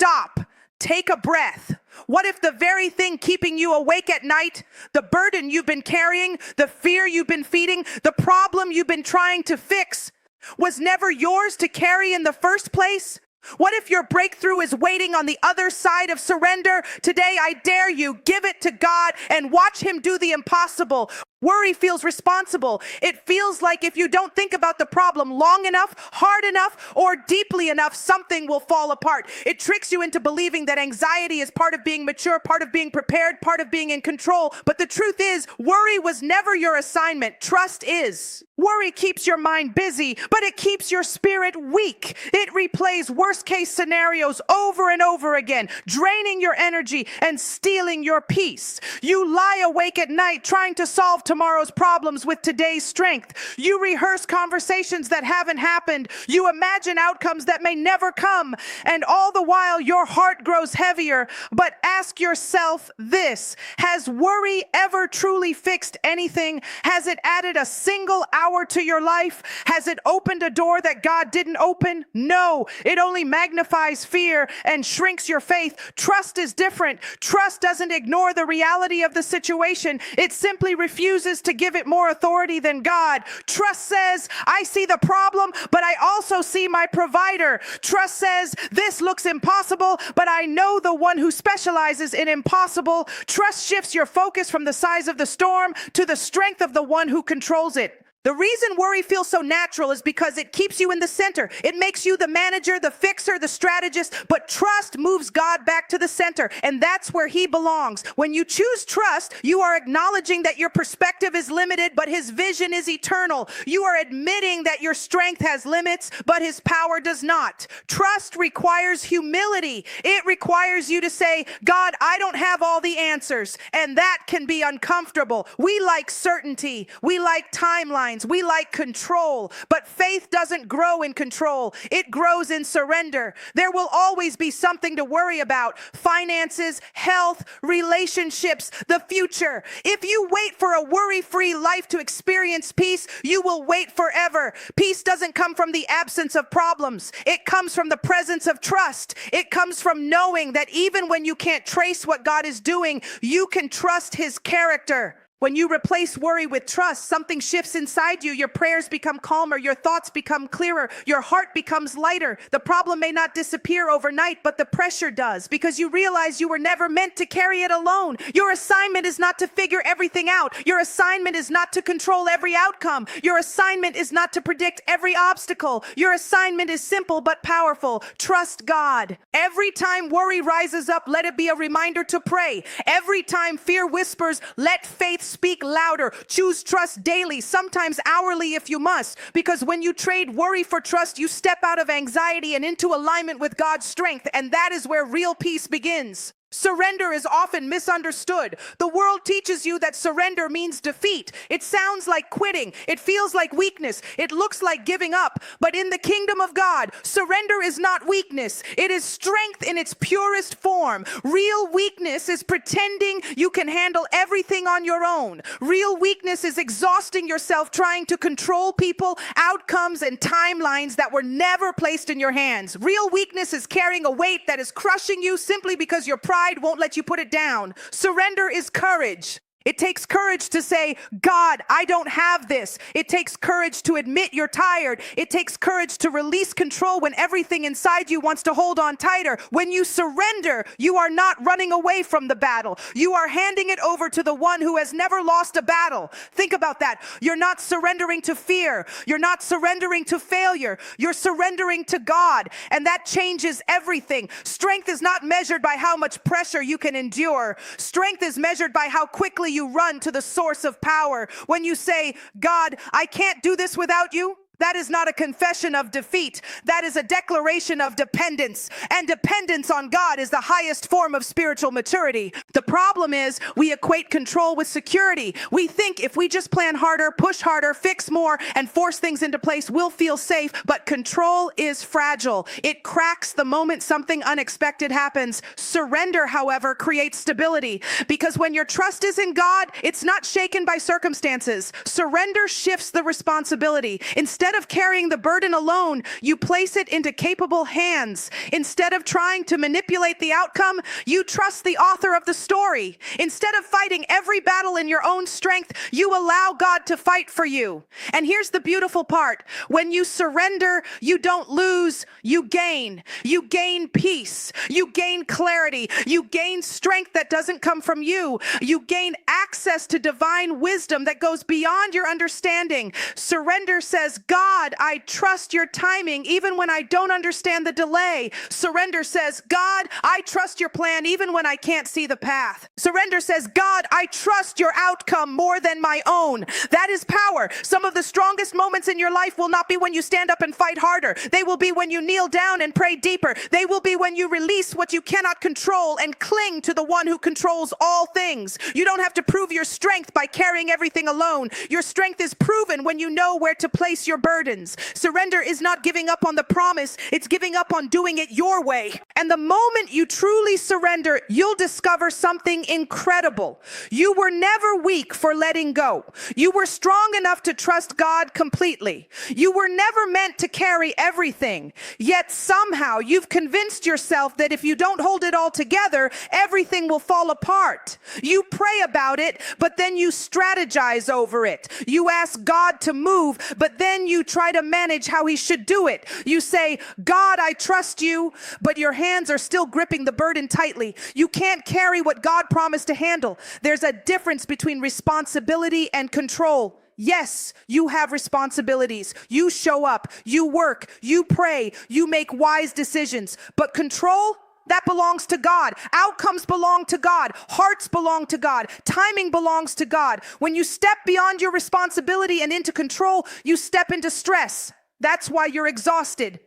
Stop. Take a breath. What if the very thing keeping you awake at night, the burden you've been carrying, the fear you've been feeding, the problem you've been trying to fix, was never yours to carry in the first place? What if your breakthrough is waiting on the other side of surrender? Today, I dare you, give it to God and watch Him do the impossible. Worry feels responsible. It feels like if you don't think about the problem long enough, hard enough, or deeply enough, something will fall apart. It tricks you into believing that anxiety is part of being mature, part of being prepared, part of being in control. But the truth is, worry was never your assignment. Trust is. Worry keeps your mind busy, but it keeps your spirit weak. It replays worst-case scenarios over and over again, draining your energy and stealing your peace. You lie awake at night trying to solve tomorrow's problems with today's strength. You rehearse conversations that haven't happened. You imagine outcomes that may never come. And all the while, your heart grows heavier. But ask yourself this: has worry ever truly fixed anything? Has it added a single hour to your life? Has it opened a door that God didn't open? No, it only magnifies fear and shrinks your faith. Trust is different. Trust doesn't ignore the reality of the situation. It simply refuses to give it more authority than God. Trust says, I see the problem, but I also see my provider. Trust says, this looks impossible, but I know the one who specializes in impossible. Trust shifts your focus from the size of the storm to the strength of the one who controls it. The reason worry feels so natural is because it keeps you in the center. It makes you the manager, the fixer, the strategist, but trust moves God back to the center, and that's where He belongs. When you choose trust, you are acknowledging that your perspective is limited, but His vision is eternal. You are admitting that your strength has limits, but His power does not. Trust requires humility. It requires you to say, God, I don't have all the answers, and that can be uncomfortable. We like certainty. We like timelines. We like control, but faith doesn't grow in control. It grows in surrender. There will always be something to worry about: finances, health, relationships, the future. If you wait for a worry-free life to experience peace, you will wait forever. Peace doesn't come from the absence of problems. It comes from the presence of trust. It comes from knowing that even when you can't trace what God is doing, you can trust His character. When you replace worry with trust, something shifts inside you. Your prayers become calmer. Your thoughts become clearer. Your heart becomes lighter. The problem may not disappear overnight, but the pressure does, because you realize you were never meant to carry it alone. Your assignment is not to figure everything out. Your assignment is not to control every outcome. Your assignment is not to predict every obstacle. Your assignment is simple but powerful. Trust God. Every time worry rises up, let it be a reminder to pray. Every time fear whispers, let faith speak louder. Choose trust daily, sometimes hourly if you must, because when you trade worry for trust, you step out of anxiety and into alignment with God's strength, and that is where real peace begins. Surrender is often misunderstood. The world teaches you that surrender means defeat. It sounds like quitting. It feels like weakness. It looks like giving up. But in the kingdom of God, surrender is not weakness. It is strength in its purest form. Real weakness is pretending you can handle everything on your own. Real weakness is exhausting yourself trying to control people, outcomes, and timelines that were never placed in your hands. Real weakness is carrying a weight that is crushing you simply because your pride won't let you put it down. Surrender is courage. It takes courage to say, God, I don't have this. It takes courage to admit you're tired. It takes courage to release control when everything inside you wants to hold on tighter. When you surrender, you are not running away from the battle. You are handing it over to the one who has never lost a battle. Think about that. You're not surrendering to fear. You're not surrendering to failure. You're surrendering to God, and that changes everything. Strength is not measured by how much pressure you can endure. Strength is measured by how quickly you run to the source of power. When you say, God, I can't do this without you, that is not a confession of defeat. That is a declaration of dependence. And dependence on God is the highest form of spiritual maturity. The problem is we equate control with security. We think if we just plan harder, push harder, fix more, and force things into place, we'll feel safe. But control is fragile. It cracks the moment something unexpected happens. Surrender, however, creates stability. Because when your trust is in God, it's not shaken by circumstances. Surrender shifts the responsibility. Instead Instead of carrying the burden alone, you place it into capable hands. Instead of trying to manipulate the outcome, you trust the author of the story. Instead of fighting every battle in your own strength, you allow God to fight for you. And here's the beautiful part. When you surrender, you don't lose, you gain. You gain peace. You gain clarity. You gain strength that doesn't come from you. You gain access to divine wisdom that goes beyond your understanding. Surrender says, God, I trust your timing even when I don't understand the delay. Surrender says, God, I trust your plan even when I can't see the path. Surrender says, God, I trust your outcome more than my own. That is power. Some of the strongest moments in your life will not be when you stand up and fight harder. They will be when you kneel down and pray deeper. They will be when you release what you cannot control and cling to the one who controls all things. You don't have to prove your strength by carrying everything alone. Your strength is proven when you know where to place your burdens. Surrender is not giving up on the promise. It's giving up on doing it your way. And the moment you truly surrender, you'll discover something incredible. You were never weak for letting go. You were strong enough to trust God completely. You were never meant to carry everything. Yet somehow you've convinced yourself that if you don't hold it all together, everything will fall apart. You pray about it, but then you strategize over it. You ask God to move, but then you try to manage how he should do it. You say, God, I trust you, but your hands are still gripping the burden tightly. You can't carry what God promised to handle. There's a difference between responsibility and control. Yes, you have responsibilities. You show up, you work, you pray, you make wise decisions. But control, that belongs to God. Outcomes belong to God. Hearts belong to God. Timing belongs to God. When you step beyond your responsibility and into control, you step into stress. That's why you're exhausted.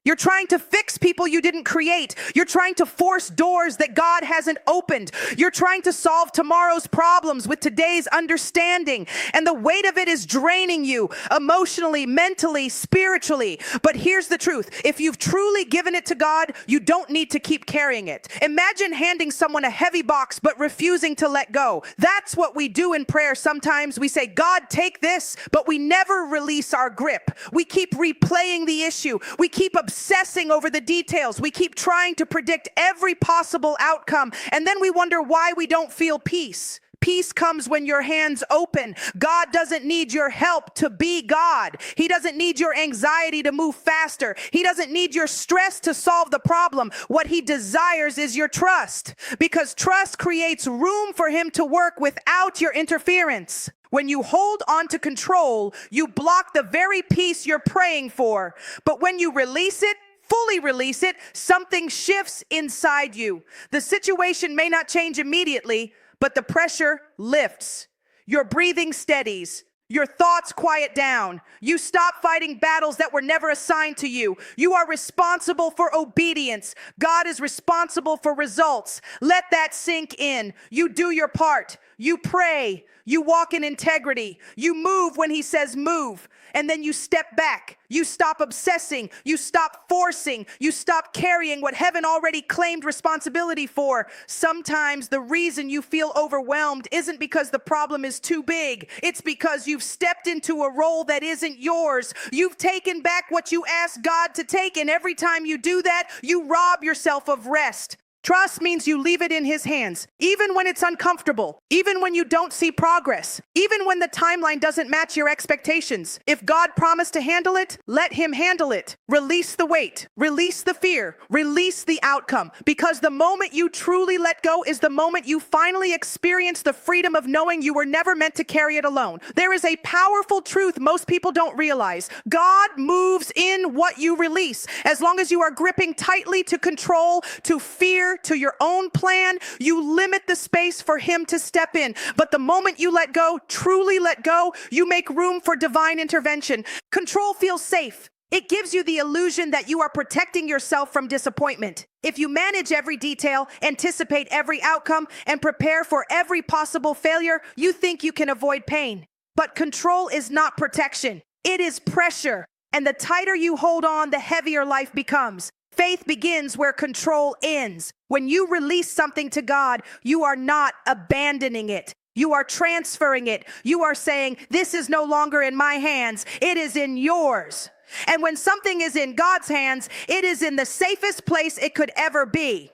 You're trying to fix people you didn't create. You're trying to force doors that God hasn't opened. You're trying to solve tomorrow's problems with today's understanding. And the weight of it is draining you emotionally, mentally, spiritually. But here's the truth. If you've truly given it to God, you don't need to keep carrying it. Imagine handing someone a heavy box but refusing to let go. That's what we do in prayer sometimes. We say, God, take this, but we never release our grip. We keep replaying the issue. We keep obsessing over the details. We keep trying to predict every possible outcome, and then we wonder why we don't feel peace. Peace comes when your hands open. God doesn't need your help to be God. He doesn't need your anxiety to move faster. He doesn't need your stress to solve the problem. What he desires is your trust, because trust creates room for him to work without your interference. When you hold on to control, you block the very peace you're praying for. But when you release it, fully release it, something shifts inside you. The situation may not change immediately, but the pressure lifts. Your breathing steadies. Your thoughts quiet down. You stop fighting battles that were never assigned to you. You are responsible for obedience. God is responsible for results. Let that sink in. You do your part. You pray. You walk in integrity. You move when he says move. And then you step back. You stop obsessing. You stop forcing. You stop carrying what heaven already claimed responsibility for. Sometimes the reason you feel overwhelmed isn't because the problem is too big. It's because you've stepped into a role that isn't yours. You've taken back what you asked God to take, and every time you do that, you rob yourself of rest. Trust means you leave it in his hands, even when it's uncomfortable, even when you don't see progress, even when the timeline doesn't match your expectations. If God promised to handle it, let him handle it. Release the weight, release the fear, release the outcome, because the moment you truly let go is the moment you finally experience the freedom of knowing you were never meant to carry it alone. There is a powerful truth most people don't realize. God moves in what you release. As long as you are gripping tightly to control, to fear, to your own plan, you limit the space for him to step in. But the moment you let go, truly let go, you make room for divine intervention. Control feels safe. It gives you the illusion that you are protecting yourself from disappointment. If you manage every detail, anticipate every outcome, and prepare for every possible failure, you think you can avoid pain. But control is not protection. It is pressure. And the tighter you hold on, the heavier life becomes. Faith begins where control ends. When you release something to God, you are not abandoning it. You are transferring it. You are saying, this is no longer in my hands. It is in yours. And when something is in God's hands, it is in the safest place it could ever be.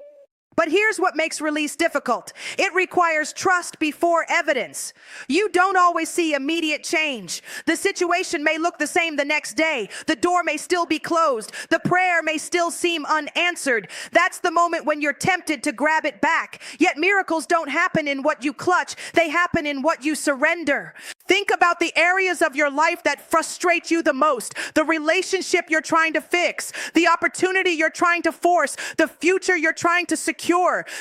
But here's what makes release difficult. It requires trust before evidence. You don't always see immediate change. The situation may look the same the next day. The door may still be closed. The prayer may still seem unanswered. That's the moment when you're tempted to grab it back. Yet miracles don't happen in what you clutch. They happen in what you surrender. Think about the areas of your life that frustrate you the most. The relationship you're trying to fix. The opportunity you're trying to force. The future you're trying to secure.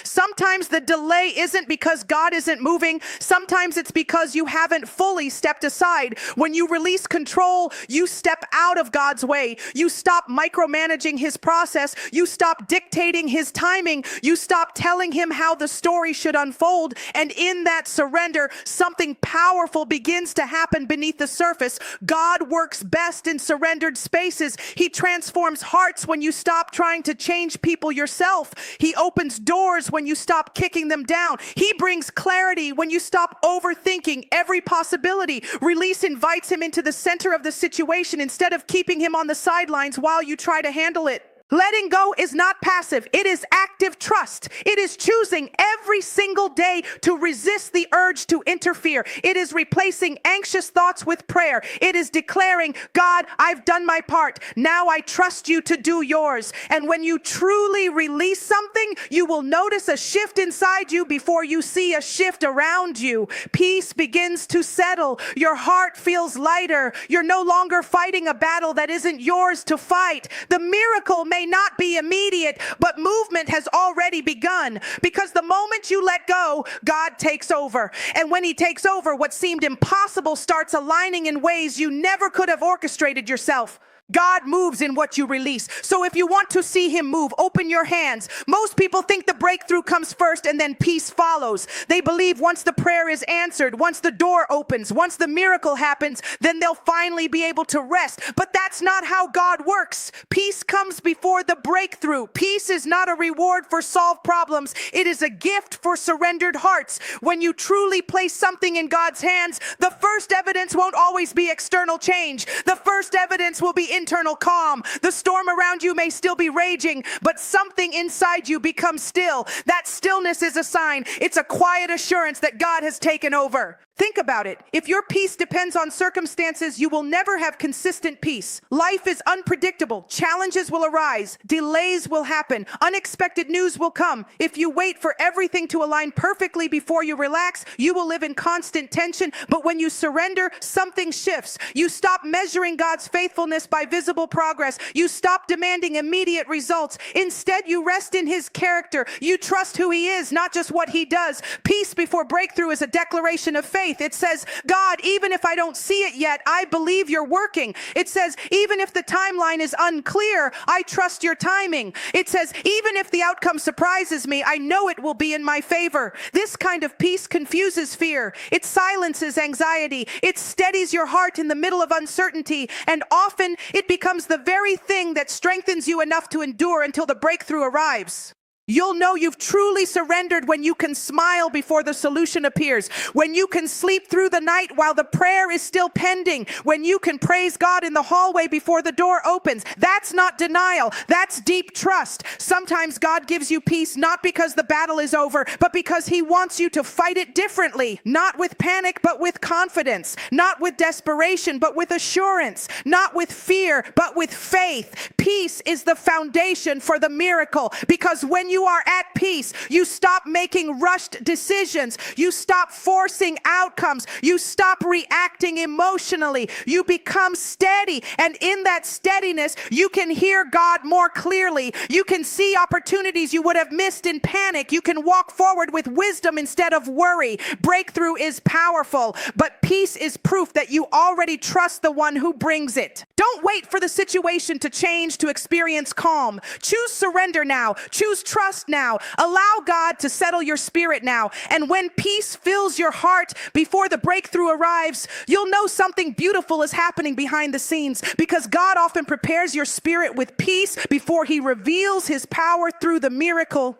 Sometimes the delay isn't because God isn't moving. Sometimes it's because you haven't fully stepped aside. When you release control, you step out of God's way. You stop micromanaging his process. You stop dictating his timing. You stop telling him how the story should unfold. And in that surrender, something powerful begins to happen beneath the surface. God works best in surrendered spaces. He transforms hearts when you stop trying to change people yourself. He opens doors when you stop kicking them down. He brings clarity when you stop overthinking every possibility. Release invites him into the center of the situation instead of keeping him on the sidelines while you try to handle it. Letting go is not passive. It is active trust. It is choosing every single day to resist the urge to interfere. It is replacing anxious thoughts with prayer. It is declaring, God, I've done my part. Now I trust you to do yours. And when you truly release something, you will notice a shift inside you before you see a shift around you. Peace begins to settle. Your heart feels lighter. You're no longer fighting a battle that isn't yours to fight. The miracle may not be immediate, but movement has already begun, because the moment you let go, God takes over. And when he takes over, what seemed impossible starts aligning in ways you never could have orchestrated yourself. God moves in what you release. So if you want to see him move, open your hands. Most people think the breakthrough comes first and then peace follows. They believe once the prayer is answered, once the door opens, once the miracle happens, then they'll finally be able to rest. But that's not how God works. Peace comes before the breakthrough. Peace is not a reward for solved problems. It is a gift for surrendered hearts. When you truly place something in God's hands, the first evidence won't always be external change. The first evidence will be internal calm. The storm around you may still be raging, but something inside you becomes still. That stillness is a sign. It's a quiet assurance that God has taken over. Think about it. If your peace depends on circumstances, you will never have consistent peace. Life is unpredictable. Challenges will arise. Delays will happen. Unexpected news will come. If you wait for everything to align perfectly before you relax, you will live in constant tension. But when you surrender, something shifts. You stop measuring God's faithfulness by visible progress. You stop demanding immediate results. Instead, you rest in his character. You trust who he is, not just what he does. Peace before breakthrough is a declaration of faith. It says, God, even if I don't see it yet, I believe you're working. It says, even if the timeline is unclear, I trust your timing. It says, even if the outcome surprises me, I know it will be in my favor. This kind of peace confuses fear. It silences anxiety. It steadies your heart in the middle of uncertainty. And often it becomes the very thing that strengthens you enough to endure until the breakthrough arrives. You'll know you've truly surrendered when you can smile before the solution appears, when you can sleep through the night while the prayer is still pending, when you can praise God in the hallway before the door opens. That's not denial. That's deep trust. Sometimes God gives you peace not because the battle is over, but because he wants you to fight it differently, not with panic, but with confidence, not with desperation, but with assurance, not with fear, but with faith. Peace is the foundation for the miracle, because when you are at peace, you stop making rushed decisions. You stop forcing outcomes. You stop reacting emotionally. You become steady. And in that steadiness, you can hear God more clearly. You can see opportunities you would have missed in panic. You can walk forward with wisdom instead of worry. Breakthrough is powerful, but peace is proof that you already trust the one who brings it. Don't wait for the situation to change to experience calm. Choose surrender now. Choose trust now. Allow God to settle your spirit now. And when peace fills your heart before the breakthrough arrives, you'll know something beautiful is happening behind the scenes, because God often prepares your spirit with peace before he reveals his power through the miracle.